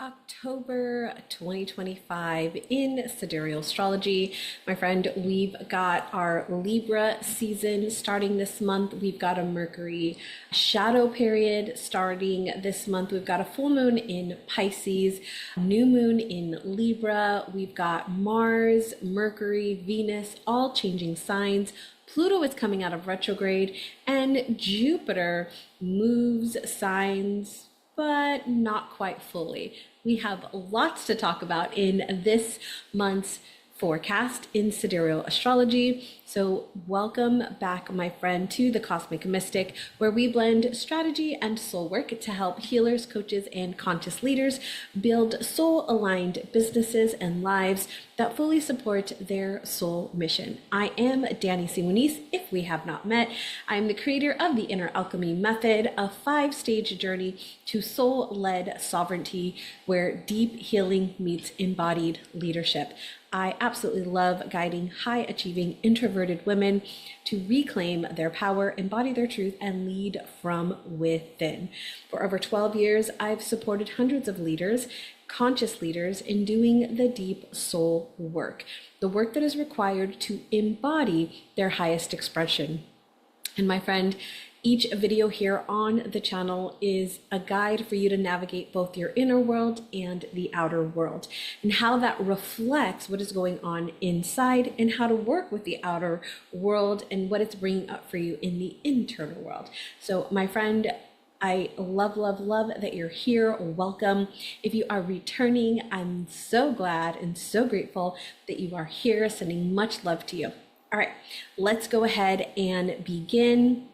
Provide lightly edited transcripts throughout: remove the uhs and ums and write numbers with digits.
October 2025 in Sidereal Astrology. My friend, we've got our Libra season starting this month. We've got a Mercury shadow period starting this month. We've got a full moon in Pisces, new moon in Libra. We've got Mars, Mercury, Venus, all changing signs. Pluto is coming out of retrograde, and Jupiter moves signs, but not quite fully. We have lots to talk about in this month's forecast in Sidereal Astrology. So welcome back, my friend, to the Cosmic Mystic, where we blend strategy and soul work to help healers, coaches, and conscious leaders build soul-aligned businesses and lives that fully support their soul mission. I am Danny Simonis, if we have not met. I am the creator of the Inner Alchemy Method, a 5-stage journey to soul-led sovereignty where deep healing meets embodied leadership. I absolutely love guiding high-achieving introverted women to reclaim their power, embody their truth, and lead from within. For over 12 years, I've supported hundreds of leaders, conscious leaders, in doing the deep soul work, the work that is required to embody their highest expression. And my friend, each video here on the channel is a guide for you to navigate both your inner world and the outer world, and how that reflects what is going on inside, and how to work with the outer world and what it's bringing up for you in the internal world. So my friend, I love that you're here. Welcome. If you are returning, I'm so glad and so grateful that you are here. Sending much love to you. All right, let's go ahead and begin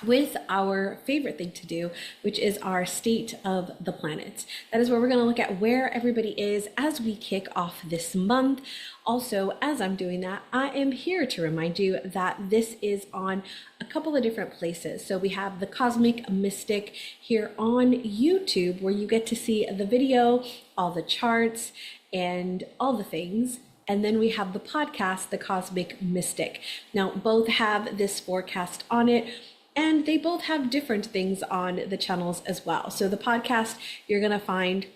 with our favorite thing to do, which is our state of the planets. That is where we're going to look at where everybody is as we kick off this month. Also, as I'm doing that, I am here to remind you that this is on a couple of different places. So we have the Cosmic Mystic here on YouTube, where you get to see the video, all the charts, and all the things. And then we have the podcast, the Cosmic Mystic. Now, both have this forecast on it, and they both have different things on the channels as well. So the podcast, you're going to find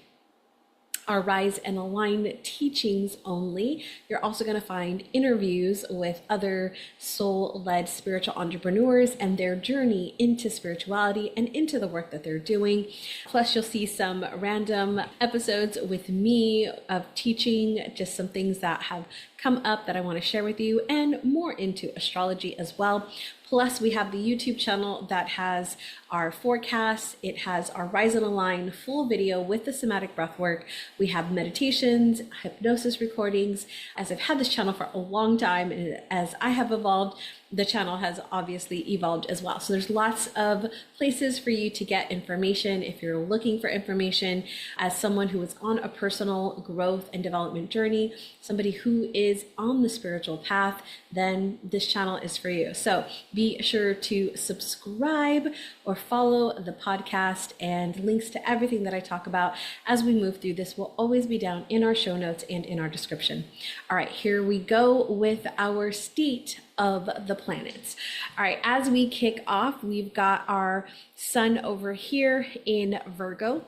our Rise and Align teachings only. You're also going to find interviews with other soul-led spiritual entrepreneurs and their journey into spirituality and into the work that they're doing. Plus, you'll see some random episodes with me of teaching just some things that have come up that I want to share with you, and more into astrology as well. Plus, we have the YouTube channel that has our forecasts. It has our Rise and Align full video with the somatic breath work. We have meditations, hypnosis recordings. As I've had this channel for a long time, and as I have evolved, the channel has obviously evolved as well. So there's lots of places for you to get information if you're looking for information. As someone who is on a personal growth and development journey, somebody who is on the spiritual path, then this channel is for you. So be sure to subscribe or follow the podcast, and links to everything that I talk about as we move through this will always be down in our show notes and in our description. All right, here we go with our state of the planets. All right, as we kick off, we've got our sun over here in Virgo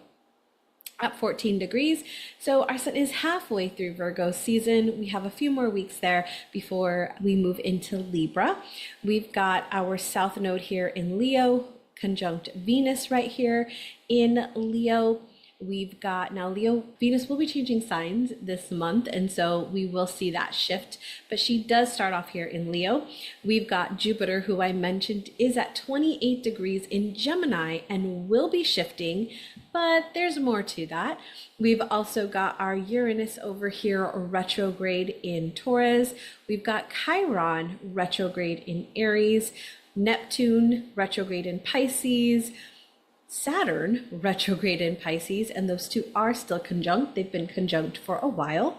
at 14 degrees. So our sun is halfway through Virgo season. We have a few more weeks there before we move into Libra. We've got our south node here in Leo, conjunct Venus right here in Leo. We've got now Venus will be changing signs this month, and so we will see that shift, but she does start off here in Leo. We've got Jupiter, who I mentioned is at 28 degrees in Gemini and will be shifting, but there's more to that. We've also got our Uranus over here retrograde in Taurus. We've got Chiron retrograde in Aries, Neptune retrograde in Pisces, Saturn retrograde in Pisces, and those two are still conjunct. They've been conjunct for a while.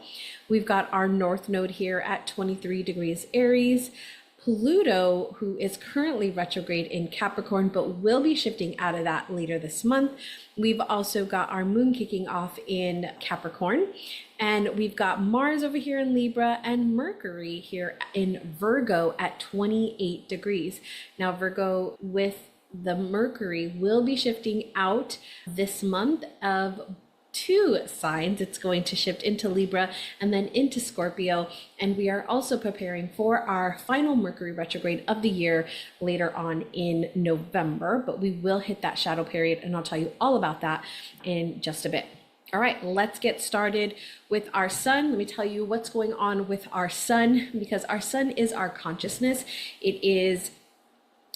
We've got our north node here at 23 degrees Aries, Pluto, who is currently retrograde in Capricorn, but will be shifting out of that later this month. We've also got our moon kicking off in Capricorn, and we've got Mars over here in Libra and Mercury here in Virgo at 28 degrees. Now, Virgo with the Mercury will be shifting out this month of two signs. It's going to shift into Libra and then into Scorpio. And we are also preparing for our final Mercury retrograde of the year later on in November, but we will hit that shadow period, and I'll tell you all about that in just a bit. All right, let's get started with our sun. Let me tell you what's going on with our sun, because our sun is our consciousness. It is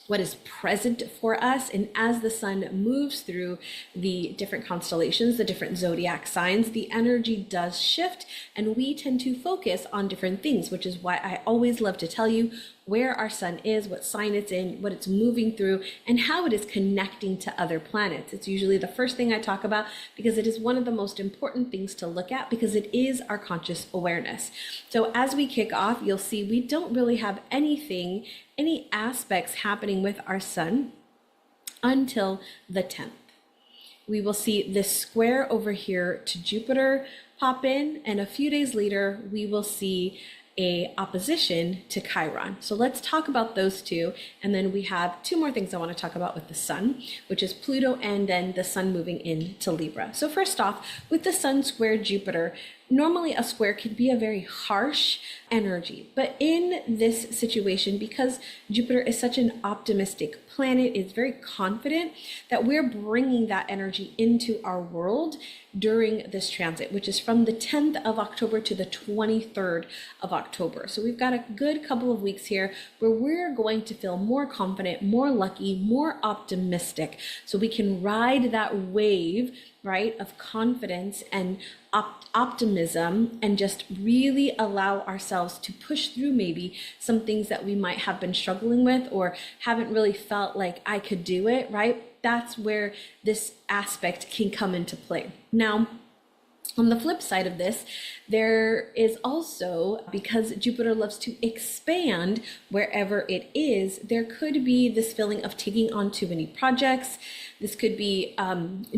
what is present for us. And as the sun moves through the different constellations, the different zodiac signs, the energy does shift, and we tend to focus on different things, which is why I always love to tell you where our sun is, what sign it's in, what it's moving through, and how it is connecting to other planets. It's usually the first thing I talk about because it is one of the most important things to look at, because it is our conscious awareness. So as we kick off, you'll see we don't really have any aspects happening with our sun until the 10th. We will see this square over here to Jupiter pop in, and a few days later, we will see a opposition to Chiron. So let's talk about those two. And then we have two more things I want to talk about with the sun, which is Pluto and then the sun moving into Libra. So first off, with the sun square Jupiter, normally a square can be a very harsh energy, but in this situation, because Jupiter is such an optimistic planet, it's very confident, that we're bringing that energy into our world during this transit, which is from the 10th of October to the 23rd of October. So we've got a good couple of weeks here where we're going to feel more confident, more lucky, more optimistic, so we can ride that wave, right, of confidence and optimism, and just really allow ourselves to push through maybe some things that we might have been struggling with or haven't really felt like I could do it, right? That's where this aspect can come into play. Now, on the flip side of this, there is also, because Jupiter loves to expand wherever it is, there could be this feeling of taking on too many projects. This could be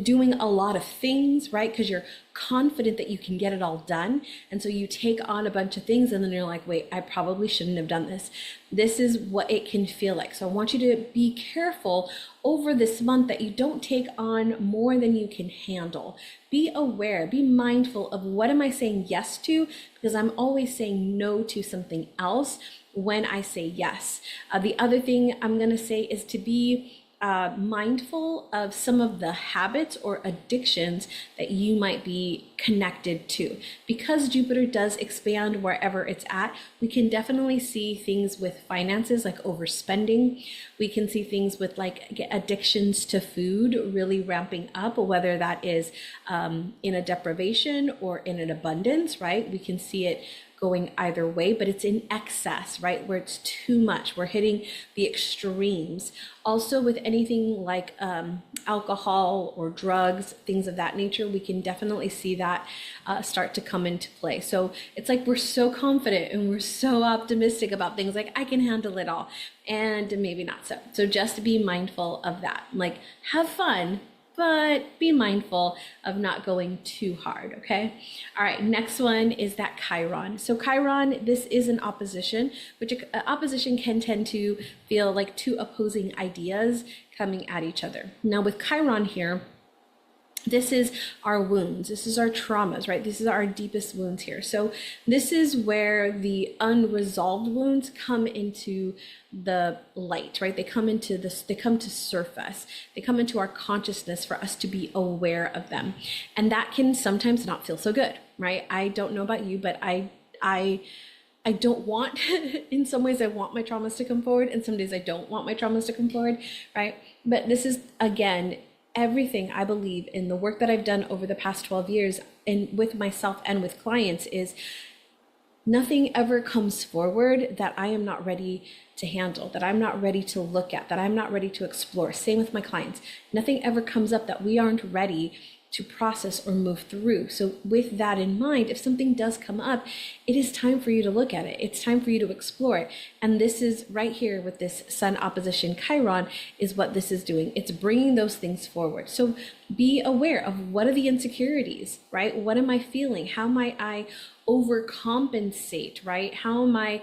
doing a lot of things, right? Because you're confident that you can get it all done. And so you take on a bunch of things and then you're like, wait, I probably shouldn't have done this. This is what it can feel like. So I want you to be careful over this month that you don't take on more than you can handle. Be aware, be mindful of what am I saying yes to, because I'm always saying no to something else when I say yes. The other thing I'm going to say is to be mindful of some of the habits or addictions that you might be connected to. Because Jupiter does expand wherever it's at, we can definitely see things with finances like overspending. We can see things with like addictions to food really ramping up, whether that is in a deprivation or in an abundance, right? We can see it going either way, but it's in excess, right? Where it's too much. We're hitting the extremes. Also with anything like alcohol or drugs, things of that nature, we can definitely see that start to come into play. So it's like we're so confident and we're so optimistic about things like I can handle it all, and maybe not so. So just be mindful of that. Like have fun, but be mindful of not going too hard, okay? All right, next one is that Chiron. So Chiron, this is an opposition, which opposition can tend to feel like two opposing ideas coming at each other. Now with Chiron here, this is our wounds. This is our traumas, right? This is our deepest wounds here. So this is where the unresolved wounds come into the light, right? They come into this, they come to surface. They come into our consciousness for us to be aware of them. And that can sometimes not feel so good, right? I don't know about you, but I don't want, in some ways I want my traumas to come forward, and some days I don't want my traumas to come forward, right? But this is, again, everything I believe in the work that I've done over the past 12 years and with myself and with clients is nothing ever comes forward that I am not ready to handle, that I'm not ready to look at, that I'm not ready to explore. Same with my clients. Nothing ever comes up that we aren't ready to process or move through. So with that in mind, if something does come up, it is time for you to look at it. It's time for you to explore it. And this is right here with this Sun opposition Chiron is what this is doing. It's bringing those things forward. So be aware of what are the insecurities, right? What am I feeling? How might I overcompensate, right? How am I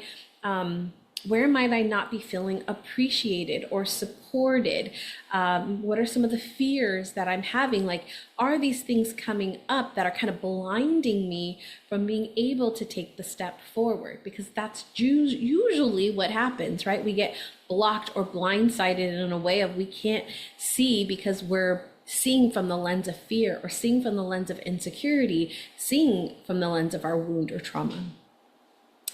Where might I not be feeling appreciated or supported? What are some of the fears that I'm having? Like, are these things coming up that are kind of blinding me from being able to take the step forward? Because that's usually what happens, right? We get blocked or blindsided in a way of we can't see because we're seeing from the lens of fear, or seeing from the lens of insecurity, seeing from the lens of our wound or trauma.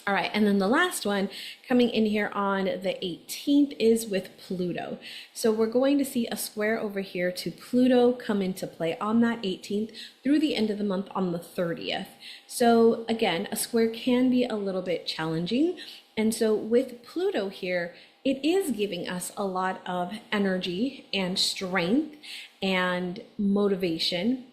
All right, and then the last one coming in here on the 18th is with Pluto. So we're going to see a square over here to Pluto come into play on that 18th through the end of the month on the 30th. So again, a square can be a little bit challenging. And so with Pluto here, it is giving us a lot of energy and strength and motivation.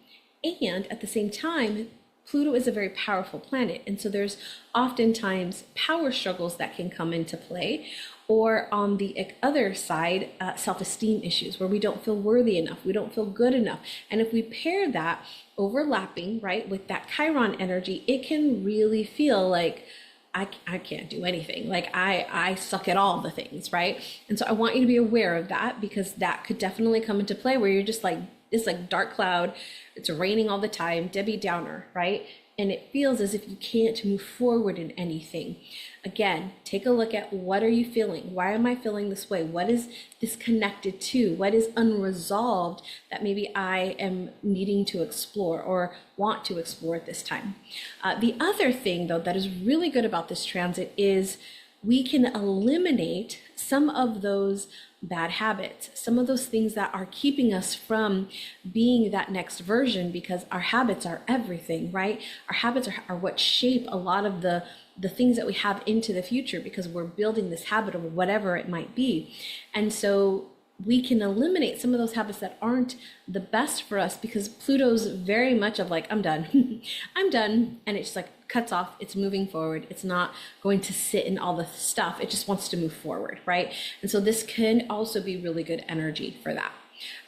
And at the same time, Pluto is a very powerful planet, and so there's oftentimes power struggles that can come into play, or on the other side, self-esteem issues where we don't feel worthy enough, we don't feel good enough. And if we pair that overlapping, right, with that Chiron energy, it can really feel like I can't do anything. Like I suck at all the things, right? And so I want you to be aware of that, because that could definitely come into play where you're just like, it's like dark cloud, it's raining all the time, Debbie Downer, right? And it feels as if you can't move forward in anything. Again, take a look at, what are you feeling? Why am I feeling this way? What is this connected to? What is unresolved that maybe I am needing to explore or want to explore at this time? The other thing, though, that is really good about this transit is we can eliminate some of those bad habits, some of those things that are keeping us from being that next version, because our habits are everything, right? Our habits are what shape a lot of the things that we have into the future, because we're building this habit of whatever it might be. And so we can eliminate some of those habits that aren't the best for us, because Pluto's very much of like, I'm done, I'm done. And it's like cuts off, it's moving forward. It's not going to sit in all the stuff. It just wants to move forward, right? And so this can also be really good energy for that.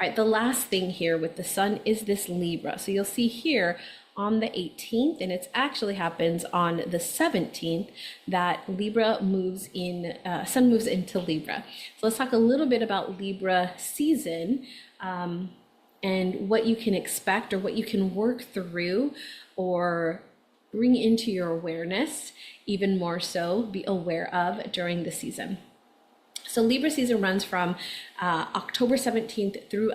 All right, the last thing here with the sun is this Libra. So you'll see here on the 18th, and it actually happens on the 17th, that Libra moves in, sun moves into Libra. So let's talk a little bit about Libra season and what you can expect, or what you can work through or bring into your awareness, even more so be aware of during the season. So Libra season runs from October 17th through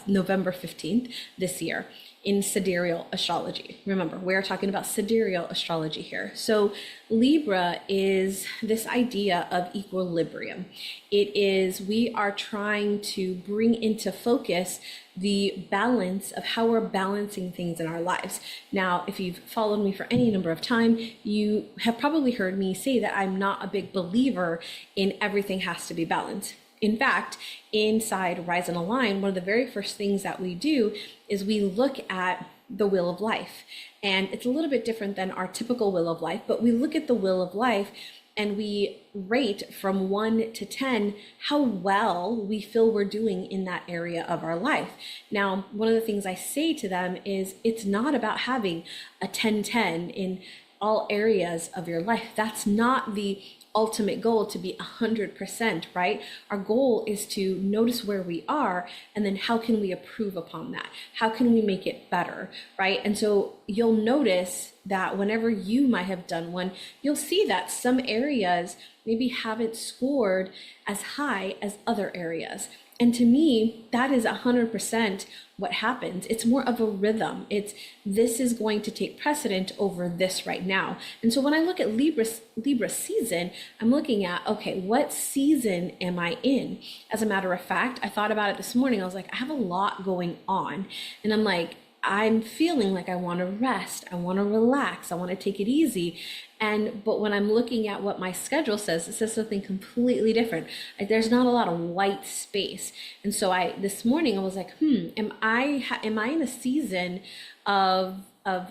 November 15th this year in Sidereal Astrology. Remember, we're talking about Sidereal Astrology here. So Libra is this idea of equilibrium. It is, we are trying to bring into focus the balance of how we're balancing things in our lives. Now, if you've followed me for any number of time, you have probably heard me say that I'm not a big believer in everything has to be balanced. In fact, inside Rise and Align, one of the very first things that we do is we look at the wheel of life. And it's a little bit different than our typical wheel of life, but we look at the wheel of life and we rate from 1 to 10 how well we feel we're doing in that area of our life. Now, one of the things I say to them is, it's not about having a 10-10 in all areas of your life. That's not the ultimate goal, to be 100%, right? Our goal is to notice where we are, and then how can we improve upon that? How can we make it better, right? And so you'll notice that whenever you might have done one, you'll see that some areas maybe haven't scored as high as other areas. And to me, that is 100% what happens. It's more of a rhythm. It's, this is going to take precedent over this right now. And so when I look at Libra season, I'm looking at, okay, what season am I in? As a matter of fact, I thought about it this morning. I was like, I have a lot going on. And I'm like, I'm feeling like I want to rest. I want to relax. I want to take it easy. But when I'm looking at what my schedule says, it says something completely different. Like, there's not a lot of white space. And so this morning I was like, am I in a season of I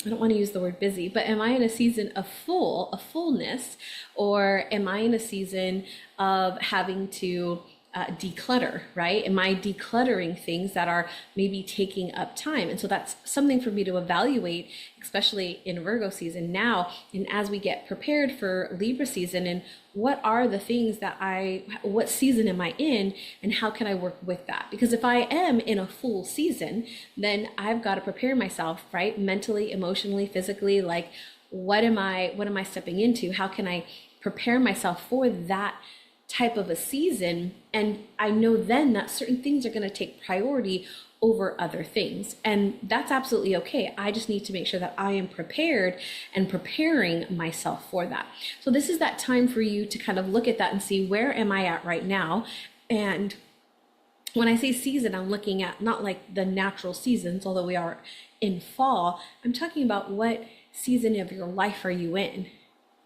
don't want to use the word busy, but am I in a season of fullness, or am I in a season of having to declutter, right? Am I decluttering things that are maybe taking up time? And so that's something for me to evaluate, especially in Virgo season now. And as we get prepared for Libra season, and what are the things what season am I in, and how can I work with that? Because if I am in a full season, then I've got to prepare myself, right? Mentally, emotionally, physically, like what am I stepping into? How can I prepare myself for that type of a season? And I know then that certain things are going to take priority over other things. And that's absolutely okay. I just need to make sure that I am prepared and preparing myself for that. So this is that time for you to kind of look at that and see, where am I at right now? And when I say season, I'm looking at not like the natural seasons, although we are in fall. I'm talking about what season of your life are you in?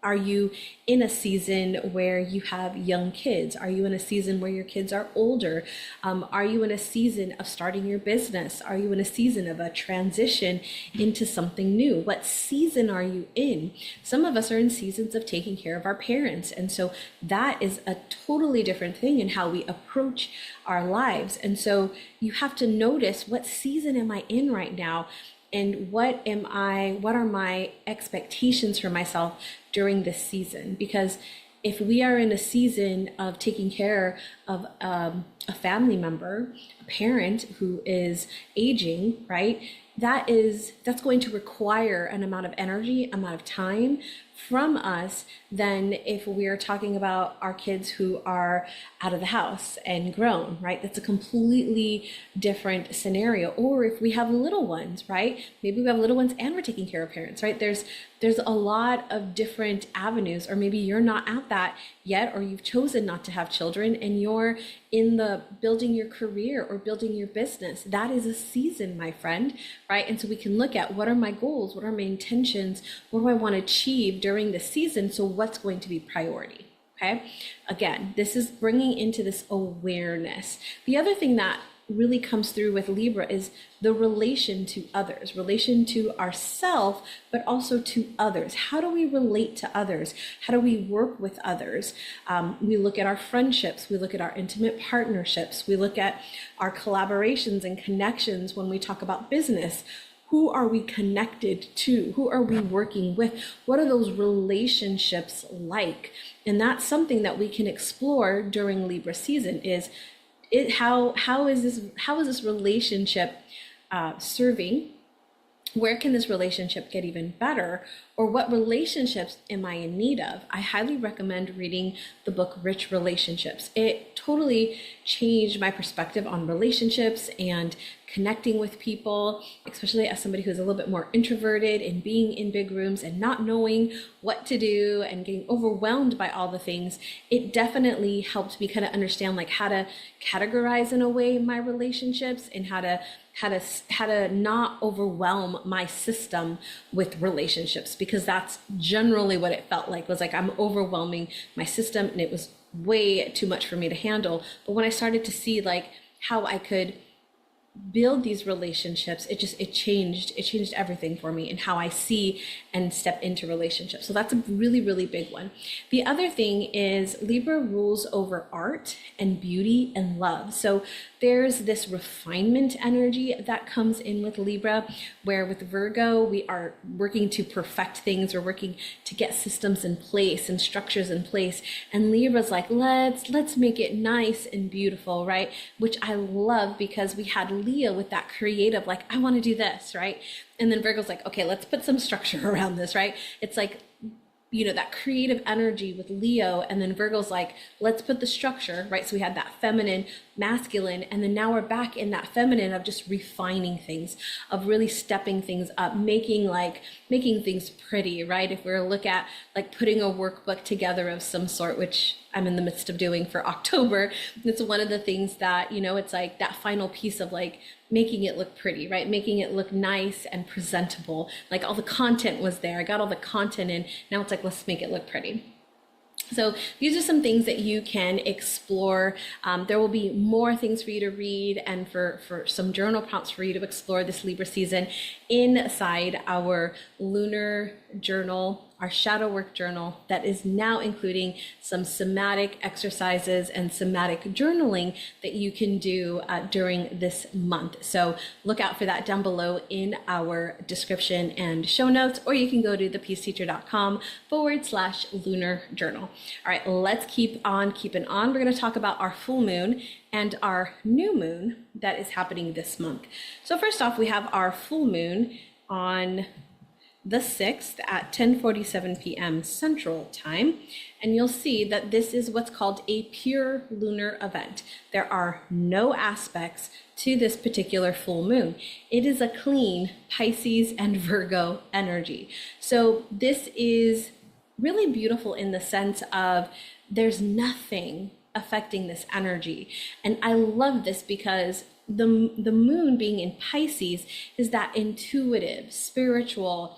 Are you in a season where you have young kids? Are you in a season where your kids are older? Are you in a season of starting your business? Are you in a season of a transition into something new? What season are you in? Some of us are in seasons of taking care of our parents. And so that is a totally different thing in how we approach our lives. And so you have to notice, what season am I in right now? And what are my expectations for myself during this season? Because if we are in a season of taking care of a family member, a parent who is aging, right? That's going to require an amount of energy, amount of time from us than if we are talking about our kids who are out of the house and grown, right? That's a completely different scenario. Or if we have little ones, right? Maybe we have little ones and we're taking care of parents, right? There's a lot of different avenues, or maybe you're not at that yet, or you've chosen not to have children and you're in the building your career or building your business. That is a season, my friend, right? And so we can look at, what are my goals? What are my intentions? What do I want to achieve during the season? So what's going to be priority? Okay. Again, this is bringing into this awareness. The other thing that really comes through with Libra is the relation to others, relation to ourselves, but also to others. How do we relate to others? How do we work with others? We look at our friendships, we look at our intimate partnerships, we look at our collaborations and connections when we talk about business. Who are we connected to? Who are we working with? What are those relationships like? And that's something that we can explore during Libra season. How is this relationship serving? Where can this relationship get even better? Or what relationships am I in need of? I highly recommend reading the book Rich Relationships. It totally changed my perspective on relationships and connecting with people, especially as somebody who's a little bit more introverted and being in big rooms and not knowing what to do and getting overwhelmed by all the things. It definitely helped me kind of understand like how to categorize in a way my relationships and how to not overwhelm my system with relationships, because that's generally what it felt like. Was like I'm overwhelming my system and it was way too much for me to handle. But when I started to see like how I could build these relationships, it changed everything for me and how I see and step into relationships. So that's a really, really big one. The other thing is Libra rules over art and beauty and love. So there's this refinement energy that comes in with Libra, where with Virgo, we are working to perfect things. We're working to get systems in place and structures in place. And Libra's like, let's make it nice and beautiful, right? Which I love, because we had Leo with that creative, like, I want to do this, right? And then Virgo's like, okay, let's put some structure around this, right? It's like, that creative energy with Leo, and then Virgo's like, let's put the structure, right? So we had that feminine, masculine, and then now we're back in that feminine of just refining things, of really stepping things up, making things pretty, right? If we were to look at like putting a workbook together of some sort, which I'm in the midst of doing for October, it's one of the things that, it's like that final piece of like making it look pretty, right? Making it look nice and presentable. Like all the content was there. I got all the content in. Now it's like, let's make it look pretty. So these are some things that you can explore. There will be more things for you to read and for some journal prompts for you to explore this Libra season inside our lunar journal our shadow work journal that is now including some somatic exercises and somatic journaling that you can do during this month. So look out for that down below in our description and show notes, or you can go to thepeaceteacher.com/lunar journal. All right, let's keep on keeping on. We're going to talk about our full moon and our new moon that is happening this month. So first off, we have our full moon on the 6th at 10:47 p.m. Central Time. And you'll see that this is what's called a pure lunar event. There are no aspects to this particular full moon. It is a clean Pisces and Virgo energy. So this is really beautiful in the sense of there's nothing affecting this energy. And I love this because the moon being in Pisces is that intuitive, spiritual,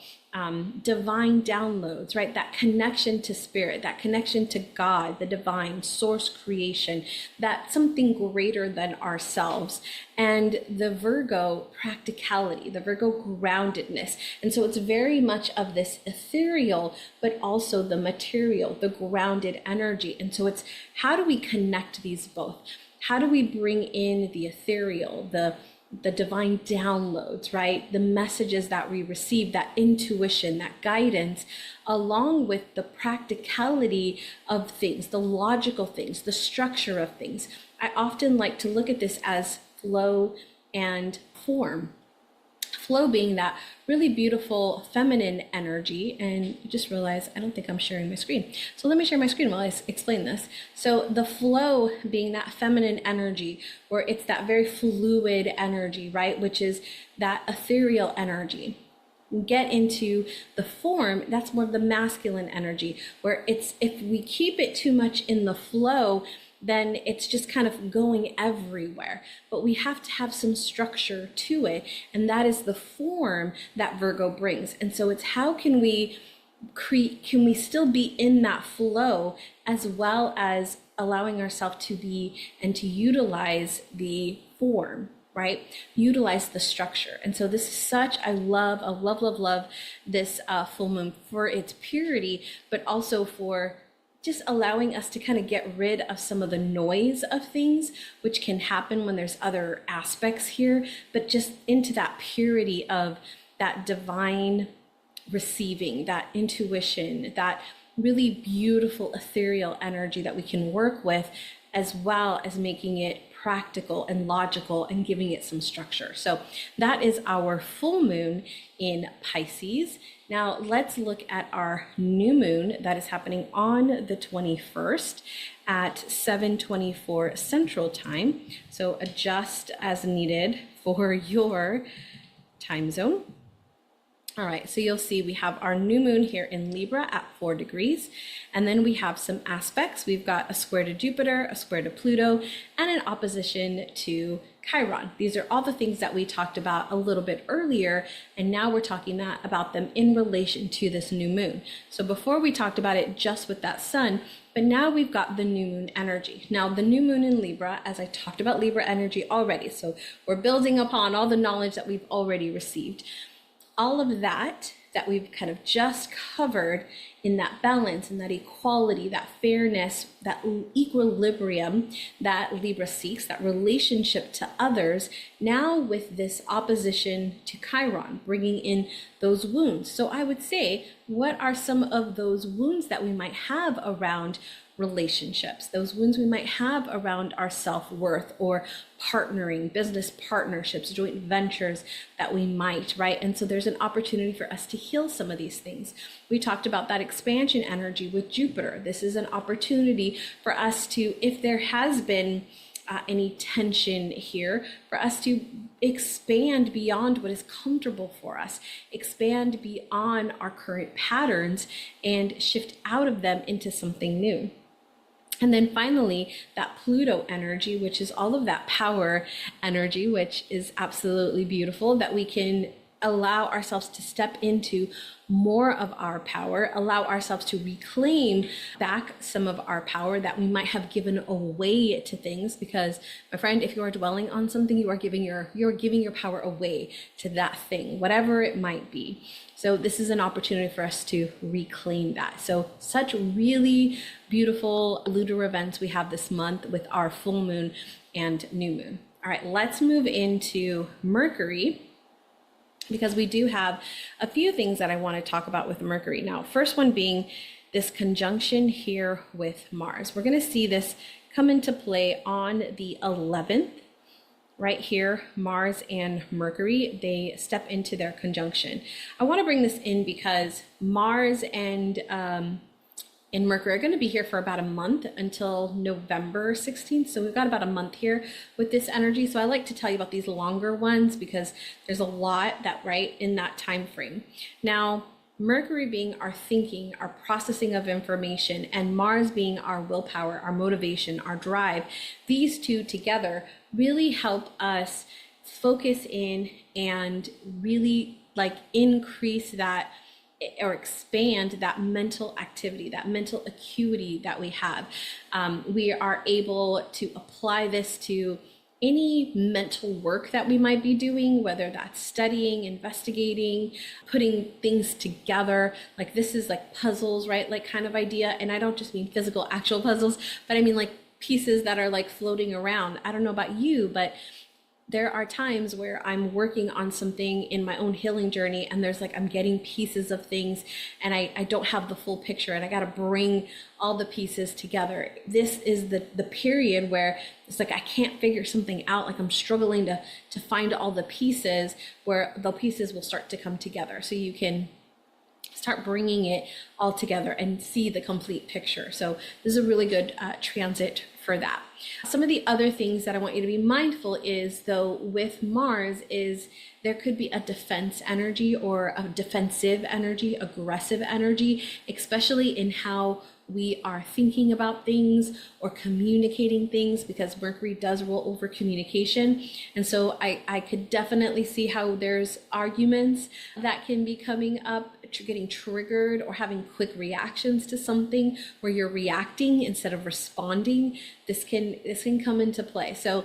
divine downloads, right? That connection to spirit, that connection to God, the divine source creation, that something greater than ourselves. And the Virgo practicality, the Virgo groundedness. And so it's very much of this ethereal, but also the material, the grounded energy. And so it's how do we connect these both? How do we bring in the ethereal, the divine downloads, right? The messages that we receive, that intuition, that guidance, along with the practicality of things, the logical things, the structure of things. I often like to look at this as flow and form. Flow being that really beautiful feminine energy, and you just realize I don't think I'm sharing my screen. So let me share my screen while I explain this. So the flow being that feminine energy, where it's that very fluid energy, right? Which is that ethereal energy. Get into the form, that's more of the masculine energy, where it's, if we keep it too much in the flow, then it's just kind of going everywhere. But we have to have some structure to it, and that is the form that Virgo brings. And so it's how can we still be in that flow, as well as allowing ourselves to be and to utilize the right? Utilize the structure. And so this is such, I love this full moon for its purity, but also for just allowing us to kind of get rid of some of the noise of things, which can happen when there's other aspects here, but just into that purity of that divine receiving, that intuition, that really beautiful ethereal energy that we can work with, as well as making it practical and logical and giving it some structure. So that is our full moon in Pisces. Now let's look at our new moon that is happening on the 21st at 7:24 Central Time. So adjust as needed for your time zone. All right, so you'll see we have our new moon here in Libra at 4 degrees, and then we have some aspects. We've got a square to Jupiter, a square to Pluto, and an opposition to Chiron. These are all the things that we talked about a little bit earlier, and now we're talking about them in relation to this new moon. So before we talked about it just with that sun, but now we've got the new moon energy. Now the new moon in Libra, as I talked about Libra energy already, so we're building upon all the knowledge that we've already received. All of that we've kind of just covered in that balance and that equality, that fairness, that equilibrium that Libra seeks, that relationship to others, now with this opposition to Chiron, bringing in those wounds. So I would say, what are some of those wounds that we might have around relationships, those wounds we might have around our self-worth, or partnering, business partnerships, joint ventures that we might, right? And so there's an opportunity for us to heal some of these things. We talked about that expansion energy with Jupiter. This is an opportunity for us to, if there has been any tension here, for us to expand beyond what is comfortable for us, expand beyond our current patterns and shift out of them into something new. And then finally, that Pluto energy, which is all of that power energy, which is absolutely beautiful, that we can allow ourselves to step into more of our power, allow ourselves to reclaim back some of our power that we might have given away to things. Because, my friend, if you are dwelling on something, you're giving your power away to that thing, whatever it might be. So this is an opportunity for us to reclaim that. So such really beautiful lunar events we have this month with our full moon and new moon. All right, let's move into Mercury, because we do have a few things that I want to talk about with Mercury. Now, first one being this conjunction here with Mars. We're going to see this come into play on the 11th. Right here, Mars and Mercury, they step into their conjunction. I want to bring this in because Mars and Mercury are going to be here for about a month until November 16th. So we've got about a month here with this energy. So I like to tell you about these longer ones because there's a lot that right in that time frame. Now, Mercury being our thinking, our processing of information, and Mars being our willpower, our motivation, our drive, these two together really help us focus in and really like increase that or expand that mental activity, that mental acuity that we have. We are able to apply this to any mental work that we might be doing, whether that's studying, investigating, putting things together. Like this is like puzzles, right? Like kind of idea. And I don't just mean physical, actual puzzles, but I mean like pieces that are like floating around. I don't know about you, but there are times where I'm working on something in my own healing journey and there's like, I'm getting pieces of things and I don't have the full picture and I got to bring all the pieces together. This is the period where it's like, I can't figure something out. Like I'm struggling to find all the pieces, where the pieces will start to come together. So you can start bringing it all together and see the complete picture. So this is a really good transit for that. Some of the other things that I want you to be mindful is, though, with Mars is there could be a defense energy or a defensive energy, aggressive energy, especially in how we are thinking about things or communicating things, because Mercury does rule over communication. And so I could definitely see how there's arguments that can be coming up, getting triggered or having quick reactions to something where you're reacting instead of responding. This can come into play. So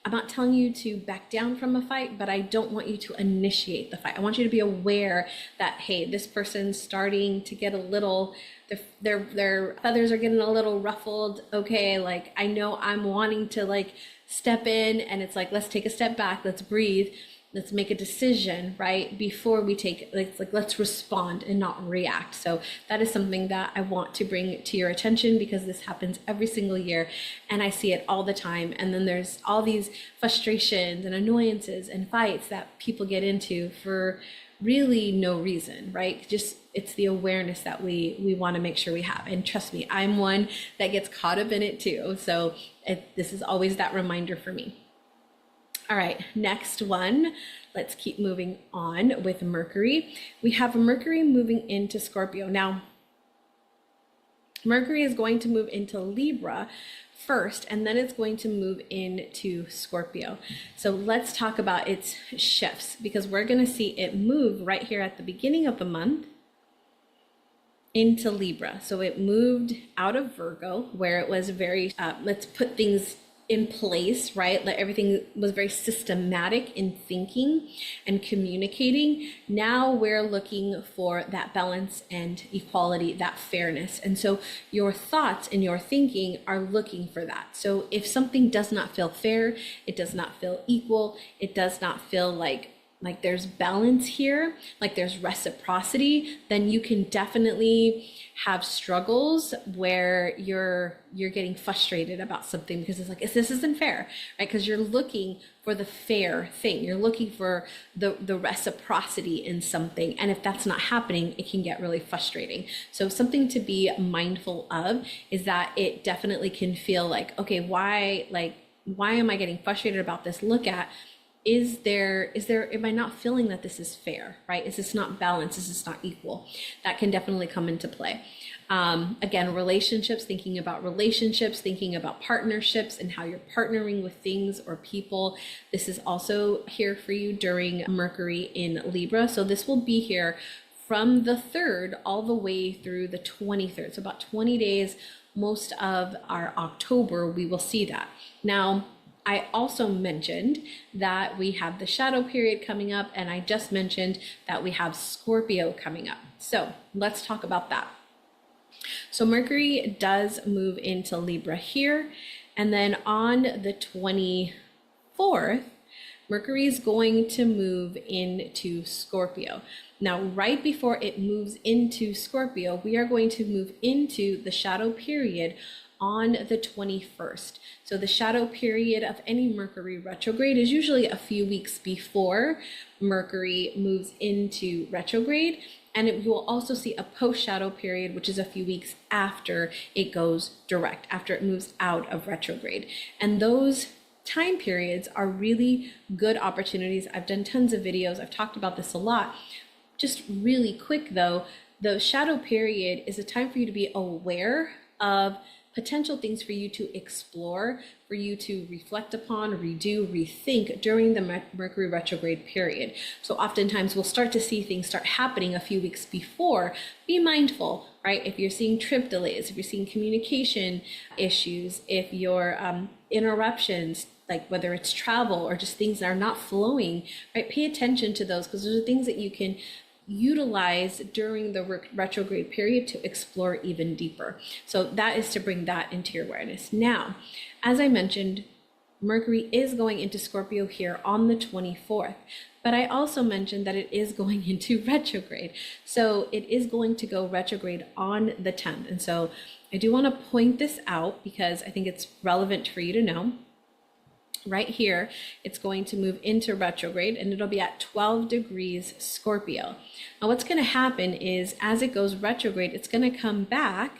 I'm not telling you to back down from a fight, but I don't want you to initiate the fight. I want you to be aware that, hey, this person's starting to get a little, their feathers are getting a little ruffled. Okay, like I know I'm wanting to like step in, and it's like, let's take a step back, let's breathe, let's make a decision, right? Before we take, let's respond and not react. So that is something that I want to bring to your attention, because this happens every single year and I see it all the time. And then there's all these frustrations and annoyances and fights that people get into for really no reason, right? Just, it's the awareness that we want to make sure we have. And trust me, I'm one that gets caught up in it too. So this is always that reminder for me. All right, next one. Let's keep moving on with Mercury. We have Mercury moving into Scorpio. Now, Mercury is going to move into Libra first, and then it's going to move into Scorpio. So let's talk about its shifts, because we're going to see it move right here at the beginning of the month into Libra. So it moved out of Virgo, where it was very, let's put things in place, right? Like everything was very systematic in thinking and communicating. Now we're looking for that balance and equality, that fairness. And so your thoughts and your thinking are looking for that. So if something does not feel fair, it does not feel equal, it does not feel like there's balance here, like there's reciprocity, then you can definitely have struggles where you're getting frustrated about something, because it's like, this isn't fair, right? Because you're looking for the fair thing. You're looking for the reciprocity in something. And if that's not happening, it can get really frustrating. So something to be mindful of is that it definitely can feel like, okay, why am I getting frustrated about this? Look at, am I not feeling that this is fair, right? Is this not balanced? Is this not equal? That can definitely come into play. Again, relationships, thinking about relationships, thinking about partnerships and how you're partnering with things or people. This is also here for you during Mercury in Libra. So this will be here from the 3rd all the way through the 23rd. So about 20 days, most of our October, we will see that. Now, I also mentioned that we have the shadow period coming up, and I just mentioned that we have Scorpio coming up. So let's talk about that. So Mercury does move into Libra here, and then on the 24th, Mercury is going to move into Scorpio. Now, right before it moves into Scorpio, we are going to move into the shadow period on the 21st. So the shadow period of any Mercury retrograde is usually a few weeks before Mercury moves into retrograde. And you will also see a post-shadow period, which is a few weeks after it goes direct, after it moves out of retrograde. And those time periods are really good opportunities. I've done tons of videos. I've talked about this a lot. Just really quick though, the shadow period is a time for you to be aware of potential things for you to explore, for you to reflect upon, redo, rethink during the Mercury retrograde period. So oftentimes we'll start to see things start happening a few weeks before. Be mindful, right? If you're seeing trip delays, if you're seeing communication issues, if you're interruptions, like whether it's travel or just things that are not flowing, right? Pay attention to those, because those are things that you can utilize during the retrograde period to explore even deeper. So that is to bring that into your awareness. Now, as I mentioned, Mercury is going into Scorpio here on the 24th, but I also mentioned that it is going into retrograde. So it is going to go retrograde on the 10th. And so I do want to point this out because I think it's relevant for you to know. Right here, it's going to move into retrograde and it'll be at 12 degrees Scorpio. Now what's going to happen is as it goes retrograde, it's going to come back,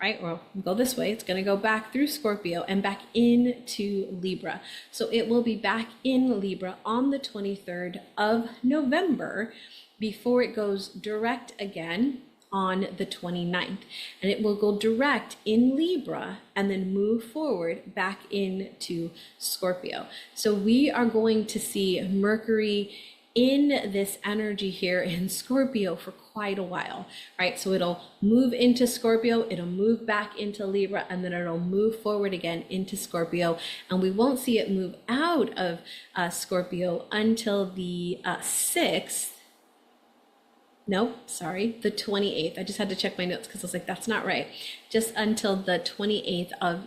right? Or go this way, it's going to go back through Scorpio and back into Libra. So it will be back in Libra on the 23rd of November before it goes direct again on the 29th, and it will go direct in Libra and then move forward back into Scorpio. So we are going to see Mercury in this energy here in Scorpio for quite a while, right? So it'll move into Scorpio, it'll move back into Libra, and then it'll move forward again into Scorpio. And we won't see it move out of Scorpio until the 6th. Nope, sorry, the 28th. I just had to check my notes because I was like, that's not right. Just until the 28th of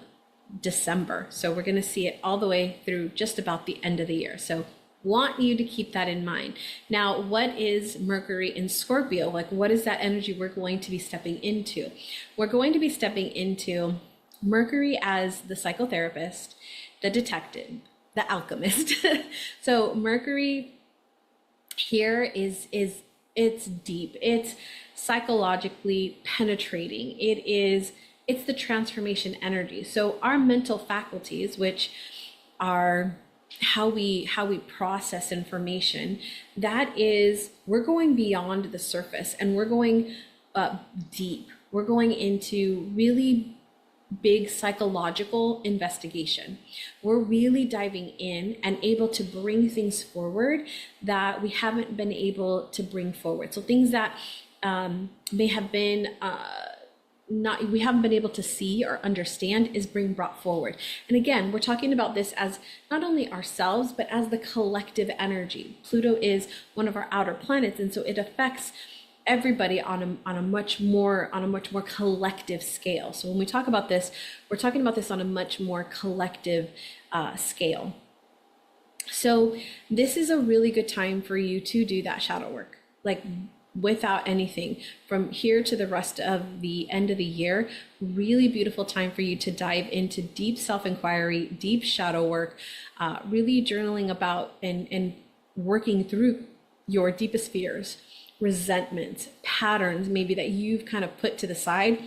December. So we're going to see it all the way through just about the end of the year. So want you to keep that in mind. Now, what is Mercury in Scorpio? Like, what is that energy we're going to be stepping into? We're going to be stepping into Mercury as the psychotherapist, the detective, the alchemist. So Mercury here is it's deep, it's psychologically penetrating, it's the transformation energy. So our mental faculties, which are how we process information, we're going beyond the surface and we're going deep. We're going into really big psychological investigation. We're really diving in and able to bring things forward that we haven't been able to bring forward. So things that may have been we haven't been able to see or understand is being brought forward. And again, we're talking about this as not only ourselves, but as the collective energy. Pluto is one of our outer planets, and so it affects everybody on a much more collective scale. So when we talk about this, we're talking about this on a much more collective scale. So this is a really good time for you to do that shadow work, like without anything from here to the rest of the end of the year. Really beautiful time for you to dive into deep self-inquiry, deep shadow work, really journaling about and working through your deepest fears, resentments, patterns maybe that you've kind of put to the side.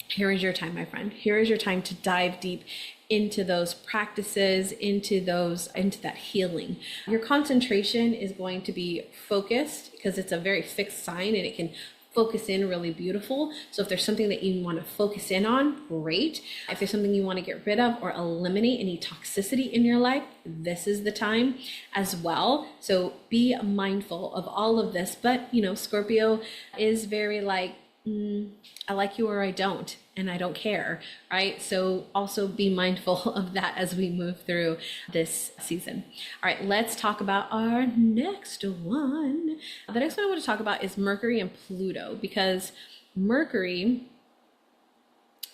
Here is your time, my friend. Here is your time to dive deep into those practices, into that healing. Your concentration is going to be focused because it's a very fixed sign and it can focus in really beautiful. So if there's something that you want to focus in on, great. If there's something you want to get rid of or eliminate any toxicity in your life, this is the time as well. So be mindful of all of this. But Scorpio is very like, I like you or I don't, and I don't care, right? So also be mindful of that as we move through this season. All right, let's talk about our next one. The next one I want to talk about is Mercury and Pluto, because Mercury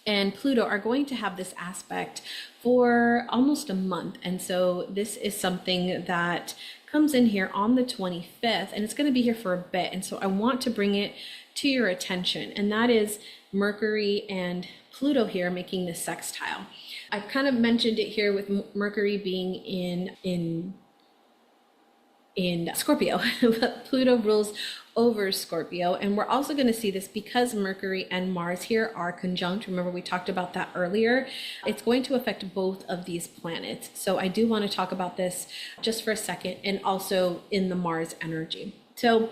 and Pluto are going to have this aspect for almost a month. And so this is something that comes in here on the 25th, and it's going to be here for a bit. And so I want to bring it to your attention, and that is Mercury and Pluto here making this sextile. I've kind of mentioned it here with Mercury being in Scorpio, but Pluto rules over Scorpio. And we're also going to see this because Mercury and Mars here are conjunct. Remember, we talked about that earlier. It's going to affect both of these planets. So I do want to talk about this just for a second, and also in the Mars energy. So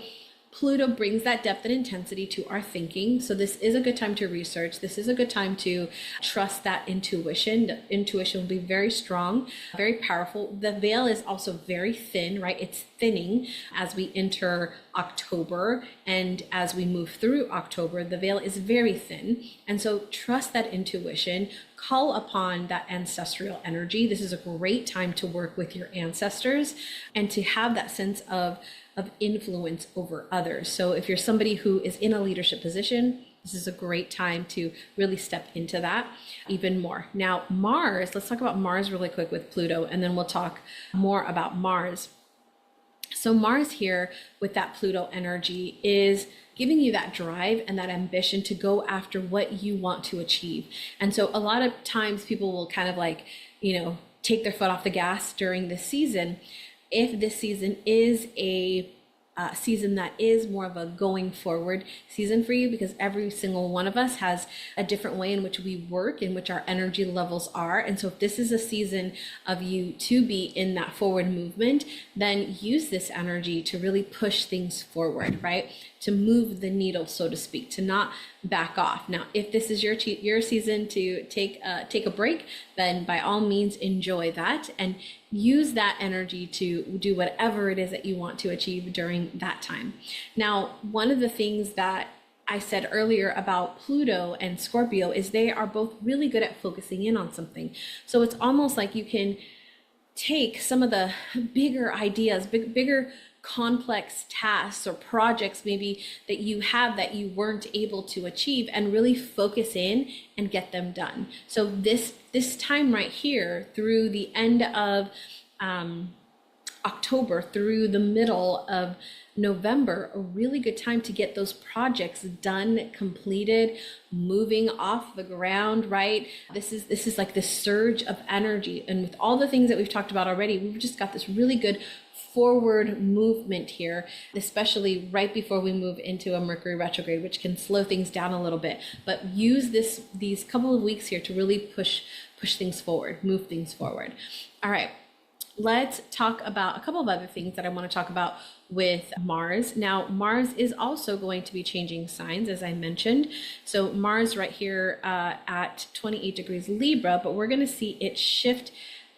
Pluto brings that depth and intensity to our thinking. So this is a good time to research. This is a good time to trust that intuition. The intuition will be very strong, very powerful. The veil is also very thin, right? It's thinning as we enter October, and as we move through October, the veil is very thin. And so trust that intuition, call upon that ancestral energy. This is a great time to work with your ancestors and to have that sense of influence over others. So if you're somebody who is in a leadership position, this is a great time to really step into that even more. Now, Mars, let's talk about Mars really quick with Pluto, and then we'll talk more about Mars. So Mars here with that Pluto energy is giving you that drive and that ambition to go after what you want to achieve. And so a lot of times people will kind of like, take their foot off the gas during this season. If this season is a season that is more of a going forward season for you, because every single one of us has a different way in which we work, in which our energy levels are. And so if this is a season of you to be in that forward movement, then use this energy to really push things forward, right? To move the needle, so to speak, to not back off. Now, if this is your season to take a break, then by all means enjoy that and use that energy to do whatever it is that you want to achieve during that time. Now, one of the things that I said earlier about Pluto and Scorpio is they are both really good at focusing in on something. So it's almost like you can take some of the bigger ideas, bigger complex tasks or projects maybe that you have that you weren't able to achieve, and really focus in and get them done. So this time right here through the end of October through the middle of November, a really good time to get those projects done, completed, moving off the ground, right? This is like this surge of energy. And with all the things that we've talked about already, we've just got this really good forward movement here, especially right before we move into a Mercury retrograde, which can slow things down a little bit. But use these couple of weeks here to really push things forward, move things forward. All right. Let's talk about a couple of other things that I want to talk about with Mars. Now, Mars is also going to be changing signs, as I mentioned. So Mars right here at 28 degrees Libra, but we're going to see it shift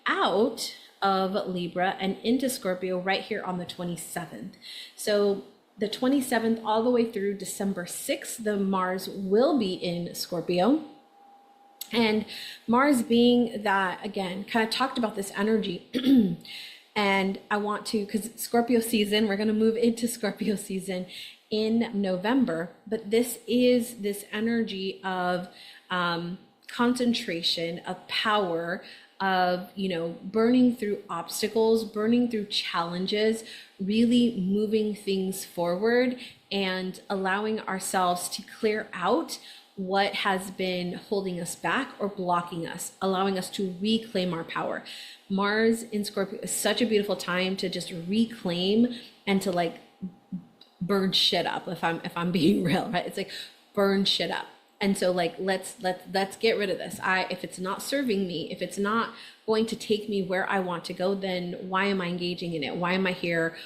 out of Libra and into Scorpio right here on the 27th. So the 27th all the way through December 6th, the Mars will be in Scorpio. And Mars being that, again, kind of talked about this energy. And I want to, because Scorpio season, we're going to move into Scorpio season in November. But this is this energy of concentration, of power, of, burning through obstacles, burning through challenges, really moving things forward and allowing ourselves to clear out what has been holding us back or blocking us, allowing us to reclaim our power. Mars in Scorpio is such a beautiful time to just reclaim and to burn shit up, if I'm being real, right? It's like burn shit up. And so like, let's get rid of this. If it's not serving me, if it's not going to take me where I want to go, then why am I engaging in it? Why am I here?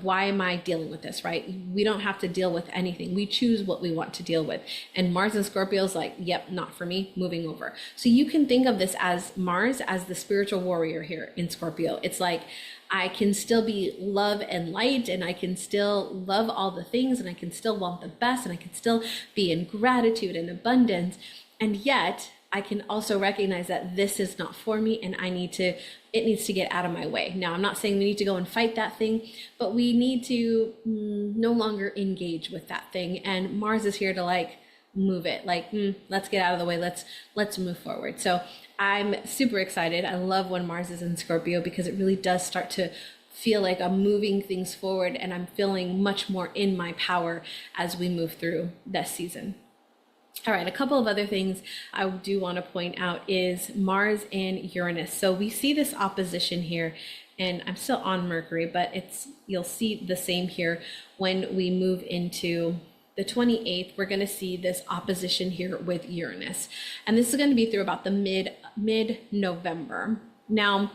Why am I dealing with this, right? We don't have to deal with anything. We choose what we want to deal with. And Mars and Scorpio is like, yep, not for me, moving over. So you can think of this as Mars as the spiritual warrior here in Scorpio. It's like, I can still be love and light, and I can still love all the things, and I can still want the best, and I can still be in gratitude and abundance. And yet I can also recognize that this is not for me, and it needs to get out of my way. Now, I'm not saying we need to go and fight that thing, but we need to no longer engage with that thing. And Mars is here to like move it, like, let's get out of the way. Let's move forward. So I'm super excited. I love when Mars is in Scorpio because it really does start to feel like I'm moving things forward, and I'm feeling much more in my power as we move through this season. All right, a couple of other things I do want to point out is Mars and Uranus. So we see this opposition here, and I'm still on Mercury, but you'll see the same here when we move into the 28th. We're going to see this opposition here with Uranus, and this is going to be through about the mid-November. Now,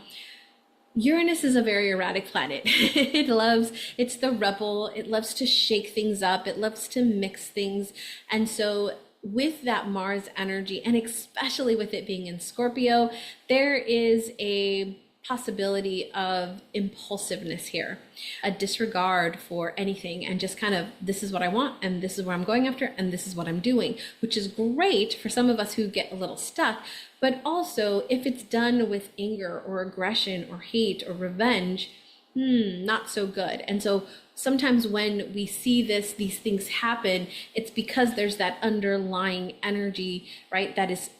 Uranus is a very erratic planet. It's the rebel. It loves to shake things up. It loves to mix things. And so with that Mars energy, and especially with it being in Scorpio, there is a possibility of impulsiveness here, a disregard for anything, and just kind of, this is what I want, and this is where I'm going after, and this is what I'm doing, which is great for some of us who get a little stuck. But also, if it's done with anger or aggression or hate or revenge, not so good. And so sometimes when we see these things happen, it's because there's that underlying energy, right, that is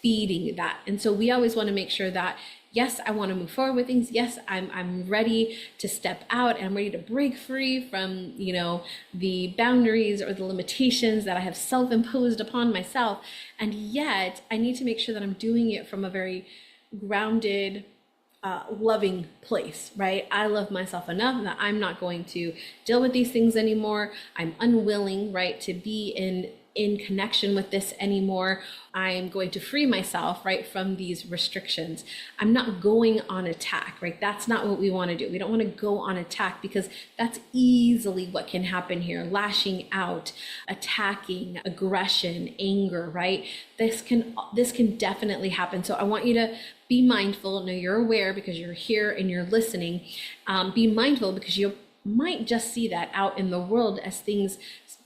feeding that. And so we always want to make sure that, yes, I want to move forward with things. Yes, I'm ready to step out, and I'm ready to break free from, the boundaries or the limitations that I have self-imposed upon myself. And yet I need to make sure that I'm doing it from a very grounded, loving place, right? I love myself enough that I'm not going to deal with these things anymore. I'm unwilling, right, to be in connection with this anymore. I'm going to free myself, right, from these restrictions. I'm not going on attack, right? That's not what we want to do. We don't want to go on attack, because that's easily what can happen here. Lashing out, attacking, aggression, anger, right? This can definitely happen. So I want you to be mindful. Now you're aware because you're here and you're listening. Be mindful because you might just see that out in the world as things,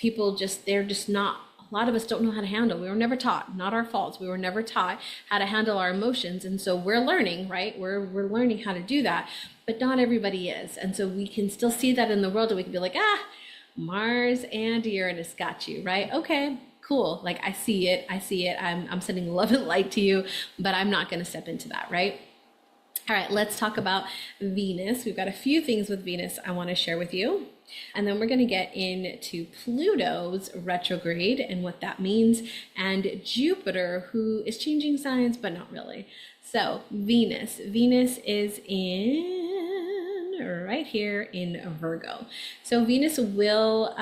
they're just not, a lot of us don't know how to handle. We were never taught, not our faults. We were never taught how to handle our emotions. And so we're learning, right? We're learning how to do that, but not everybody is. And so we can still see that in the world, and we can be like, Mars and Uranus got you, right? Okay, cool. Like, I see it. I'm sending love and light to you, but I'm not going to step into that, right? All right, let's talk about Venus. We've got a few things with Venus I want to share with you. And then we're going to get into Pluto's retrograde and what that means, and Jupiter, who is changing signs, but not really. So Venus is right here in Virgo. So Venus will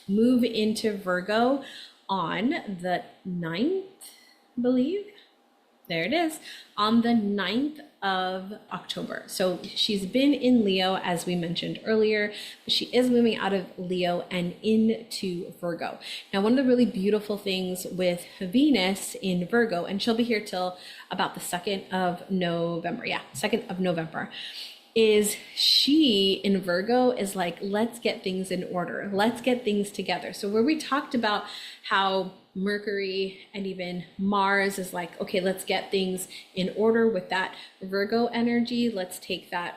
move into Virgo on the 9th, I believe. There it is, on the 9th of October. So she's been in Leo, as we mentioned earlier, but she is moving out of Leo and into Virgo. Now, one of the really beautiful things with Venus in Virgo, and she'll be here till about the 2nd of November. Yeah, 2nd of November. Is she in Virgo is like, let's get things in order. Let's get things together. So where we talked about how Mercury and even Mars is like, okay, let's get things in order with that Virgo energy. Let's take that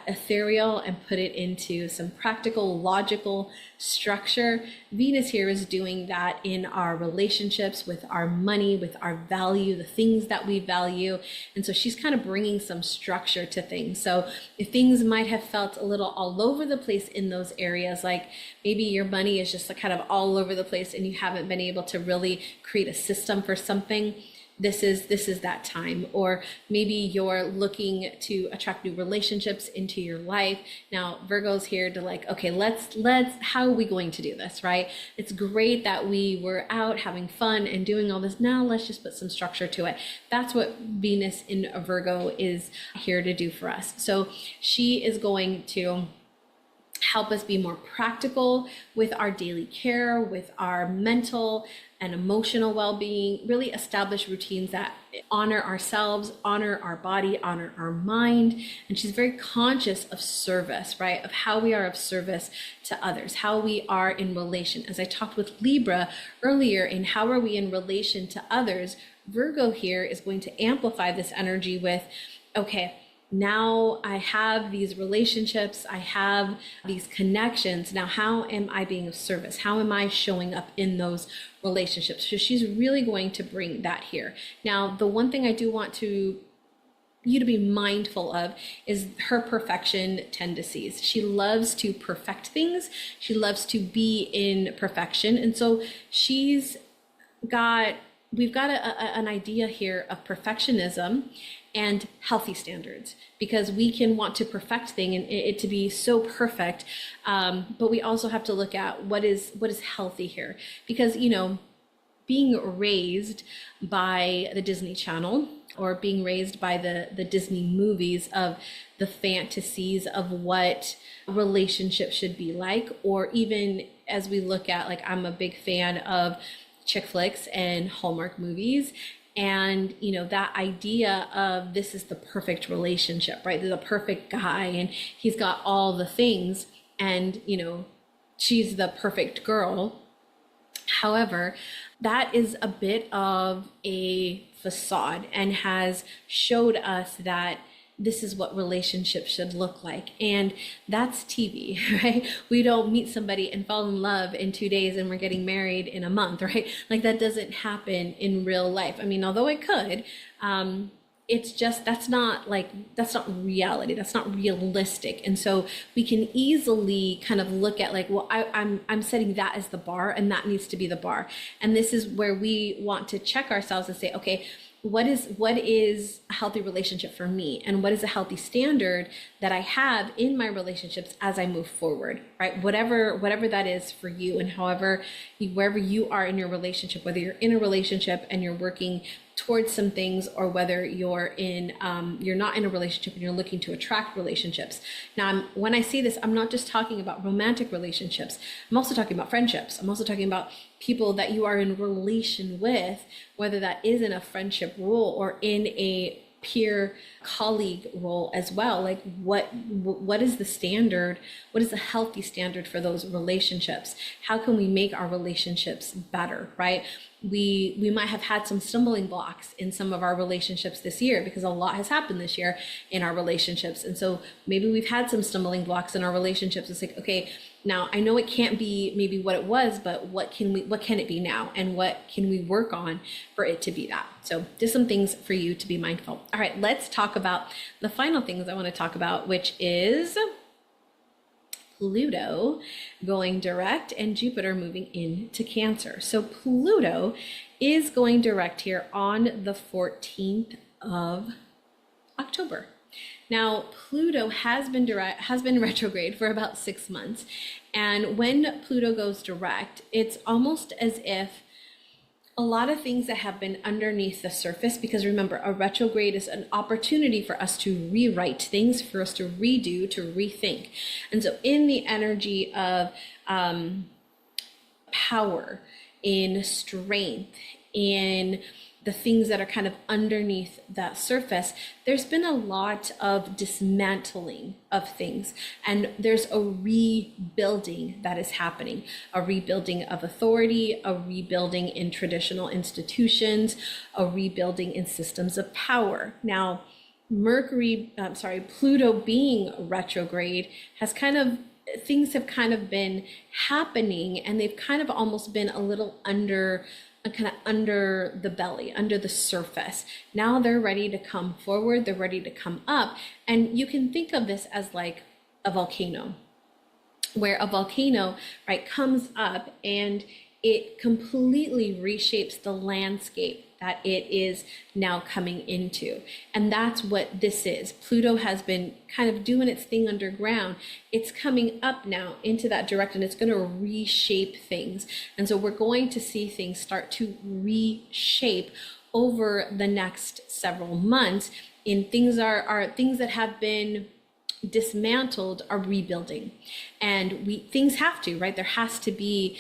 ethereal and put it into some practical, logical structure. Venus here is doing that in our relationships, with our money, with our value, the things that we value. And so she's kind of bringing some structure to things. So if things might have felt a little all over the place in those areas, like maybe your money is just kind of all over the place and you haven't been able to really create a system for something, this is that time. Or maybe you're looking to attract new relationships into your life. Now Virgo's here to like, okay, let's how are we going to do this, right? It's great that we were out having fun and doing all this. Now let's just put some structure to it. That's what Venus in Virgo is here to do for us. So she is going to help us be more practical with our daily care, with our mental and emotional well-being, really establish routines that honor ourselves, honor our body, honor our mind. And she's very conscious of service, right? Of how we are of service to others, how we are in relation. As I talked with Libra earlier, in how are we in relation to others, Virgo here is going to amplify this energy with, okay, now I have these relationships, I have these connections. Now, how am I being of service? How am I showing up in those relationships? So she's really going to bring that here. Now, the one thing I do want you to be mindful of is her perfection tendencies. She loves to perfect things. She loves to be in perfection. And so we've got an idea here of perfectionism and healthy standards, because we can want to perfect things and it to be so perfect, but we also have to look at what is healthy here, because being raised by the Disney Channel or being raised by the Disney movies of the fantasies of what relationships should be like, or even as we look at, like, I'm a big fan of chick flicks and Hallmark movies. And, that idea of this is the perfect relationship, right? There's a perfect guy and he's got all the things and, she's the perfect girl. However, that is a bit of a facade and has showed us that this is what relationships should look like. And that's TV, right? We don't meet somebody and fall in love in 2 days and we're getting married in a month, right? Like, that doesn't happen in real life. I mean, although it could, it's just, that's not reality. That's not realistic. And so we can easily kind of look at, like, well, I'm setting that as the bar and that needs to be the bar. And this is where we want to check ourselves and say, okay, what is a healthy relationship for me, and what is a healthy standard that I have in my relationships as I move forward, right? Whatever that is for you, and wherever you are in your relationship, whether you're in a relationship and you're working towards some things, or whether you're not in a relationship and you're looking to attract relationships. Now, when I say this, I'm not just talking about romantic relationships. I'm also talking about friendships. I'm also talking about people that you are in relation with, whether that is in a friendship role or in a peer colleague role as well. Like, what is the standard? What is a healthy standard for those relationships? How can we make our relationships better, right? We might have had some stumbling blocks in some of our relationships this year, because a lot has happened this year in our relationships. And so maybe we've had some stumbling blocks in our relationships. It's like, okay, now I know it can't be maybe what it was, but what can it be now? And what can we work on for it to be that? So just some things for you to be mindful. All right, let's talk about the final things I want to talk about, which is Pluto going direct and Jupiter moving into Cancer. So Pluto is going direct here on the 14th of October. Now, Pluto has been retrograde for about 6 months. And when Pluto goes direct, it's almost as if a lot of things that have been underneath the surface, because remember, a retrograde is an opportunity for us to rewrite things, for us to redo, to rethink. And so in the energy of power, in strength, in the things that are kind of underneath that surface, there's been a lot of dismantling of things. And there's a rebuilding that is happening, a rebuilding of authority, a rebuilding in traditional institutions, a rebuilding in systems of power. Now, Pluto being retrograde things have kind of been happening, and they've kind of almost been a little under the belly, under the surface. Now they're ready to come forward, they're ready to come up. And you can think of this as like a volcano, where a volcano, right, comes up and it completely reshapes the landscape that it is now coming into. And that's what this is. Pluto has been kind of doing its thing underground. It's coming up now into that direction. It's going to reshape things. And so we're going to see things start to reshape over the next several months. In things are things that have been dismantled are rebuilding, and things have to, right? There has to be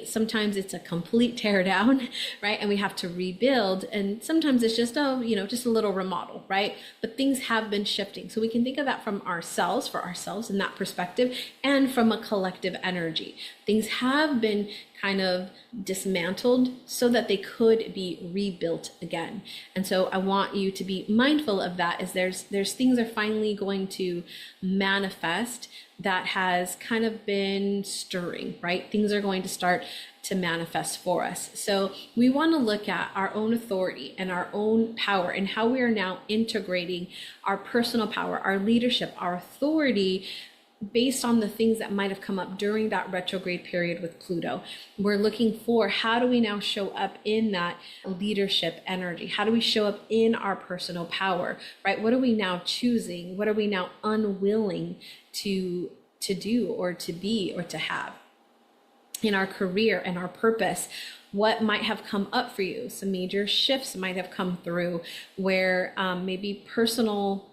sometimes it's a complete tear down, right? And we have to rebuild, and sometimes it's just just a little remodel, right? But things have been shifting, so we can think of that from ourselves, for ourselves in that perspective, and from a collective energy. Things have been kind of dismantled so that they could be rebuilt again. And so I want you to be mindful of that, as there's things are finally going to manifest that has kind of been stirring, right? Things are going to start to manifest for us. So we want to look at our own authority and our own power, and how we are now integrating our personal power, our leadership, our authority, based on the things that might have come up during that retrograde period with Pluto. We're looking for, how do we now show up in that leadership energy? How do we show up in our personal power, right? What are we now choosing? What are we now unwilling to do, or to be, or to have in our career and our purpose? What might have come up for you? Some major shifts might have come through where maybe personal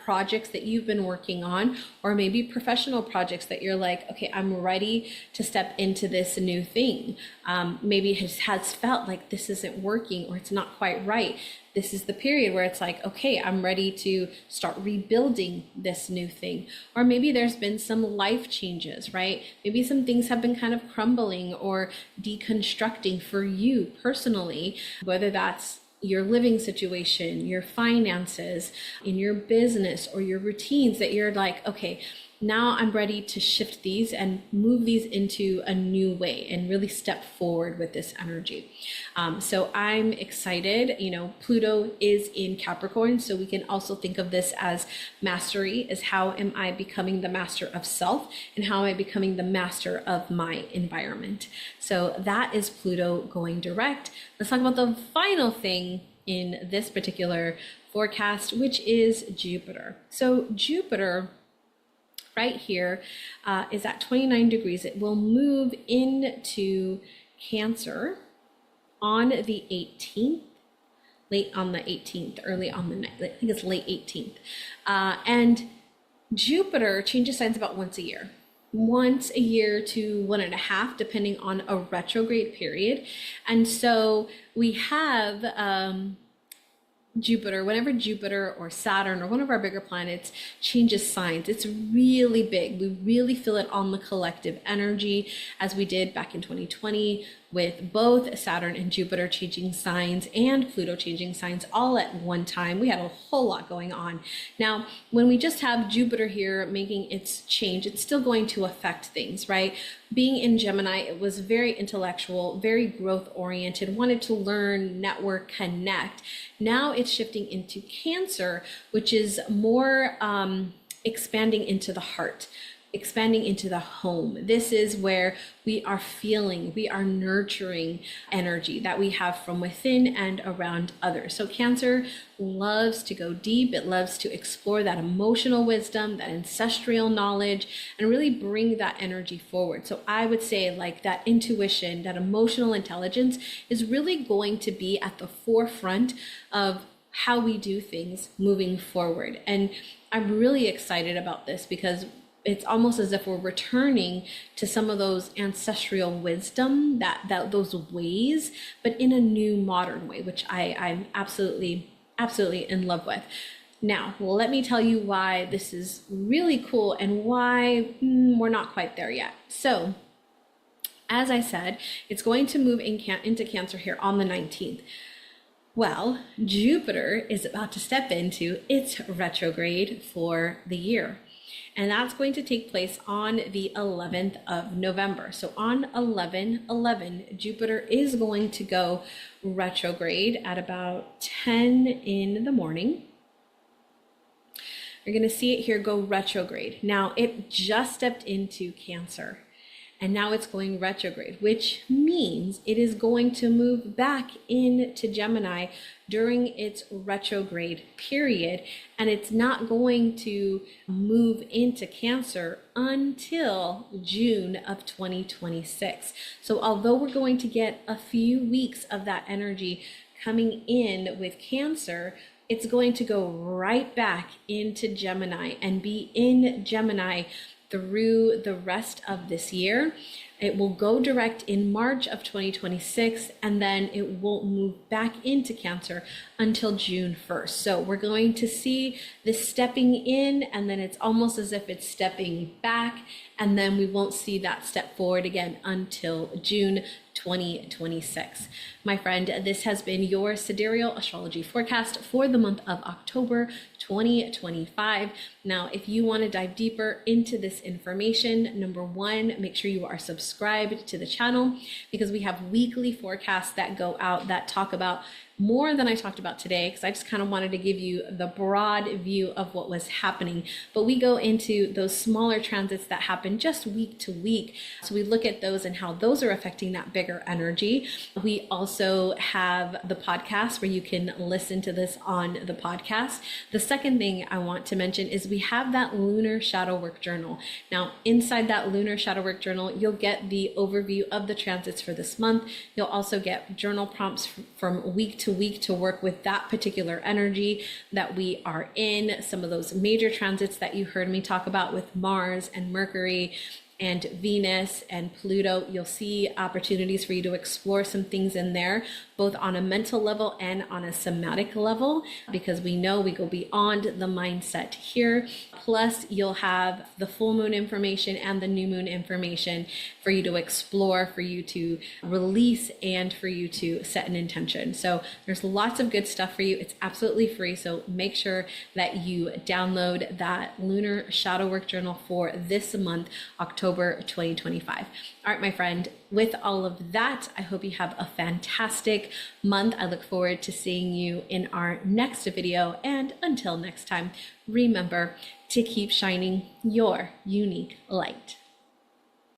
projects that you've been working on, or maybe professional projects that you're like, okay, I'm ready to step into this new thing. Maybe it has felt like this isn't working, or it's not quite right. This is the period where it's like, okay, I'm ready to start rebuilding this new thing. Or maybe there's been some life changes, right? Maybe some things have been kind of crumbling or deconstructing for you personally, whether that's your living situation, your finances, in your business, or your routines, that you're like, okay, now I'm ready to shift these and move these into a new way and really step forward with this energy. So I'm excited. Pluto is in Capricorn, so we can also think of this as mastery, as how am I becoming the master of self, and how am I becoming the master of my environment. So that is Pluto going direct. Let's talk about the final thing in this particular forecast, which is Jupiter. So Jupiter right here is at 29 degrees. It will move into Cancer on the 18th, late on the 18th, early on the night. I think it's late 18th. And Jupiter changes signs about once a year to 1.5, depending on a retrograde period. And so we have Jupiter, whenever Jupiter or Saturn or one of our bigger planets changes signs, it's really big. We really feel it on the collective energy, as we did back in 2020 with both Saturn and Jupiter changing signs and Pluto changing signs all at one time. We had a whole lot going on. Now, when we just have Jupiter here making its change, it's still going to affect things, right? Being in Gemini, it was very intellectual, very growth oriented, wanted to learn, network, connect. Now it's shifting into Cancer, which is more expanding into the heart, expanding into the home. This is where we are feeling, we are nurturing energy that we have from within and around others. So Cancer loves to go deep. It loves to explore that emotional wisdom, that ancestral knowledge, and really bring that energy forward. So I would say, like, that intuition, that emotional intelligence is really going to be at the forefront of how we do things moving forward. And I'm really excited about this, because it's almost as if we're returning to some of those ancestral wisdom, that those ways, but in a new modern way, which I'm absolutely in love with. Now, let me tell you why this is really cool and why we're not quite there yet. So, as I said, it's going to move into Cancer here on the 19th. Well, Jupiter is about to step into its retrograde for the year. And that's going to take place on the 11th of November. So on 11/11, Jupiter is going to go retrograde at about 10 in the morning. You're going to see it here go retrograde. Now, it just stepped into Cancer. and now it's going retrograde, which means it is going to move back into Gemini during its retrograde period, and it's not going to move into Cancer until June of 2026. So although we're going to get a few weeks of that energy coming in with Cancer, it's going to go right back into Gemini and be in Gemini through the rest of this year. It will go direct in March of 2026, and then it won't move back into Cancer until June 1st. So we're going to see this stepping in, and then it's almost as if it's stepping back, and then we won't see that step forward again until June 2026. My friend, this has been your Sidereal Astrology forecast for the month of October 2025. Now, if you want to dive deeper into this information, number one, make sure you are subscribed to the channel, because we have weekly forecasts that go out that talk about more than I talked about today, because I just kind of wanted to give you the broad view of what was happening. But we go into those smaller transits that happen just week to week. So we look at those and how those are affecting that bigger energy. We also have the podcast where you can listen to this on the podcast. The second thing I want to mention is we have that lunar shadow work journal. Now, inside that lunar shadow work journal, you'll get the overview of the transits for this month. You'll also get journal prompts from week to week to work with that particular energy that we are in. Some of those major transits that you heard me talk about with Mars and Mercury and Venus and Pluto, you'll see opportunities for you to explore some things in there, both on a mental level and on a somatic level, because we know we go beyond the mindset here. Plus, you'll have the full moon information and the new moon information for you to explore, for you to release, and for you to set an intention. So there's lots of good stuff for you. It's absolutely free. So make sure that you download that lunar shadow work journal for this month, October 2025. All right, my friend, with all of that, I hope you have a fantastic month. I look forward to seeing you in our next video. And until next time, remember to keep shining your unique light.